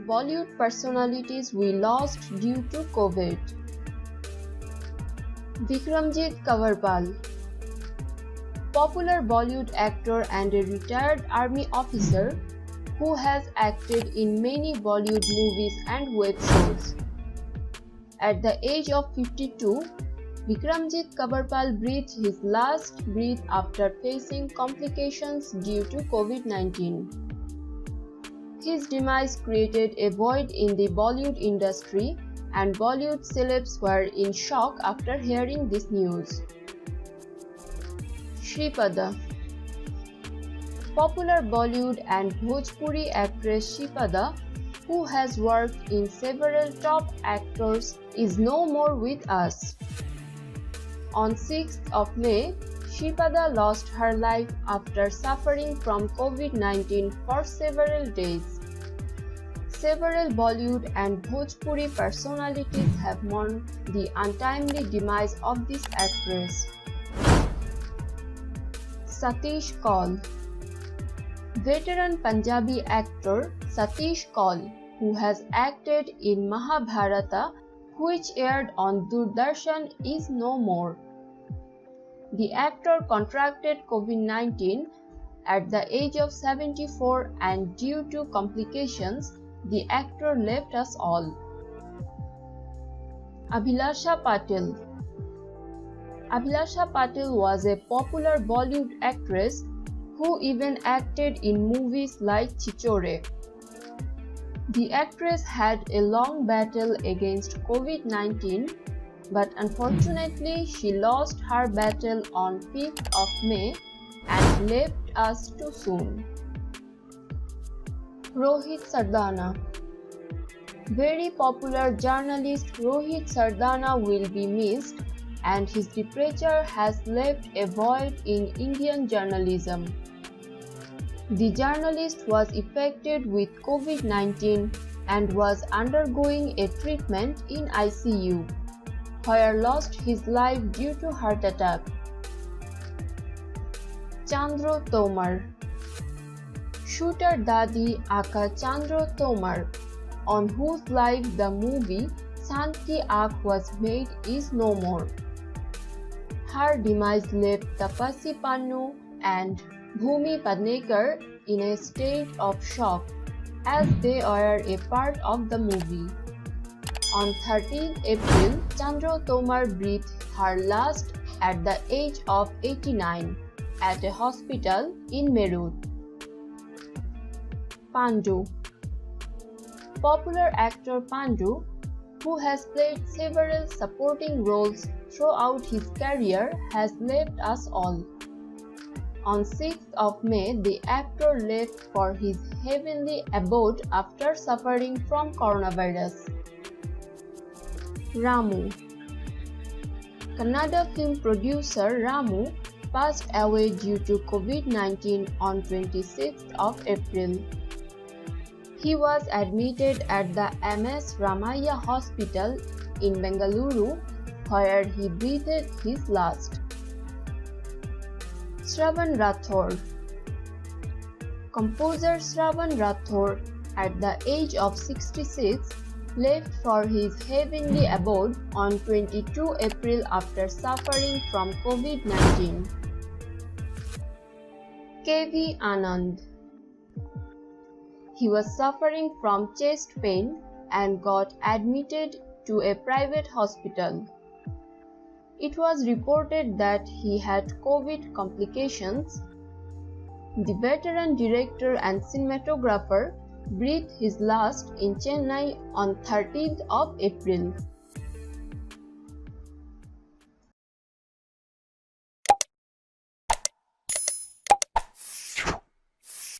Bollywood personalities we lost due to COVID. Vikramjit Kavarpal, popular Bollywood actor and a retired army officer who has acted in many Bollywood movies and web shows. At the age of 52, Vikramjit Kavarpal breathed his last breath after facing complications due to COVID-19. His demise created a void in the Bollywood industry, and Bollywood celebs were in shock after hearing this news. Shripada, popular Bollywood and Bhojpuri actress Shripada, who has worked in several top actors, is no more with us. On 6th of May, Shripada lost her life after suffering from COVID-19 for several days. Several Bollywood and Bhojpuri personalities have mourned the untimely demise of this actress. Satish Kaul, veteran Punjabi actor Satish Kaul, who has acted in Mahabharata, which aired on Doordarshan, is no more. The actor contracted COVID-19 at the age of 74, and due to complications, the actor left us all. Abhilasha Patil, Abhilasha Patil was a popular Bollywood actress who even acted in movies like Chichore. The actress had a long battle against COVID-19, but unfortunately she lost her battle on 5th of May and left us too soon. Rohit Sardana, very popular journalist Rohit Sardana will be missed, and his departure has left a void in Indian journalism. The journalist was affected with COVID-19 and was undergoing a treatment in ICU, where lost his life due to heart attack. Chandro Tomar, shooter Dadi Aka Chandro Tomar, on whose life the movie Sant Ki Aankh was made, is no more. Her demise left Tapasi Pannu and Bhumi Padnekar in a state of shock, as they were a part of the movie. On 13th April, Chandro Tomar breathed her last at the age of 89 at a hospital in Meerut. Pandu, popular actor Pandu, who has played several supporting roles throughout his career, has left us all. On 6th of May, the actor left for his heavenly abode after suffering from coronavirus. Ramu, Kannada film producer Ramu passed away due to COVID-19 on 26th of April. He was admitted at the MS Ramaiah Hospital in Bengaluru, where he breathed his last. Shravan Rathore, composer Shravan Rathore, at the age of 66, left for his heavenly abode on 22 April after suffering from COVID-19. K.V. Anand, he was suffering from chest pain and got admitted to a private hospital. It was reported that he had COVID complications. The veteran director and cinematographer breathed his last in Chennai on 13th of April.